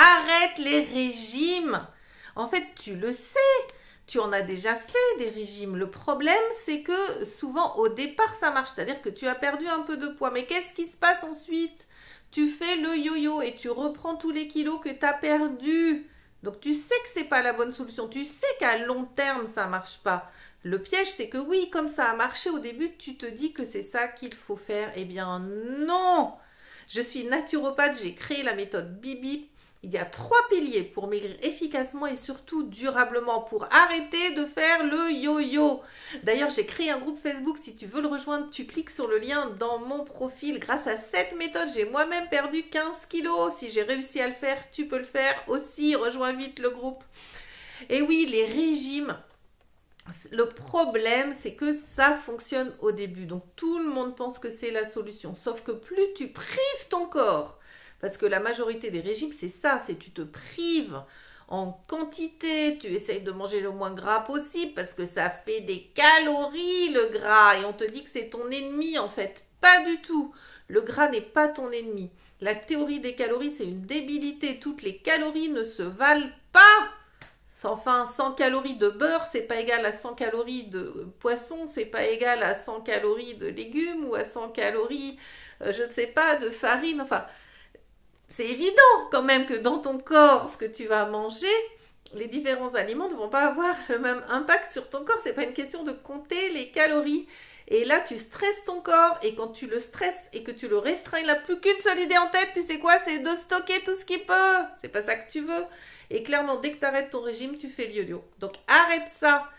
Arrête les régimes. En fait, tu le sais. Tu en as déjà fait des régimes. Le problème, c'est que souvent, au départ, ça marche. C'est-à-dire que tu as perdu un peu de poids. Mais qu'est-ce qui se passe ensuite? Tu fais le yo-yo et tu reprends tous les kilos que tu as perdus. Donc, tu sais que c'est pas la bonne solution. Tu sais qu'à long terme, ça marche pas. Le piège, c'est que oui, comme ça a marché au début, tu te dis que c'est ça qu'il faut faire. Eh bien, non! Je suis naturopathe, j'ai créé la méthode Bibi. Il y a 3 piliers pour maigrir efficacement et surtout durablement, pour arrêter de faire le yo-yo. D'ailleurs, j'ai créé un groupe Facebook. Si tu veux le rejoindre, tu cliques sur le lien dans mon profil. Grâce à cette méthode, j'ai moi-même perdu 15 kilos. Si j'ai réussi à le faire, tu peux le faire aussi. Rejoins vite le groupe. Et oui, les régimes. Le problème, c'est que ça fonctionne au début. Donc, tout le monde pense que c'est la solution. Sauf que plus tu prives ton corps, parce que la majorité des régimes, c'est ça, c'est tu te prives en quantité, tu essayes de manger le moins gras possible parce que ça fait des calories, le gras. Et on te dit que c'est ton ennemi, en fait. Pas du tout. Le gras n'est pas ton ennemi. La théorie des calories, c'est une débilité. Toutes les calories ne se valent pas. Enfin, 100 calories de beurre, c'est pas égal à 100 calories de poisson, c'est pas égal à 100 calories de légumes ou à 100 calories, je ne sais pas, de farine. Enfin, c'est évident quand même que dans ton corps, ce que tu vas manger, les différents aliments ne vont pas avoir le même impact sur ton corps. C'est pas une question de compter les calories. Et là, tu stresses ton corps. Et quand tu le stresses et que tu le restreins, il n'a plus qu'une seule idée en tête. Tu sais quoi? C'est de stocker tout ce qu'il peut. C'est pas ça que tu veux. Et clairement, dès que tu arrêtes ton régime, tu fais le yo-yo. Donc, arrête ça.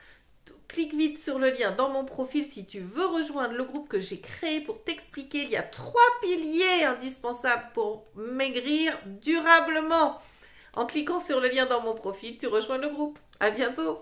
Clique vite sur le lien dans mon profil si tu veux rejoindre le groupe que j'ai créé pour t'expliquer. Il y a 3 piliers indispensables pour maigrir durablement. En cliquant sur le lien dans mon profil, tu rejoins le groupe. À bientôt.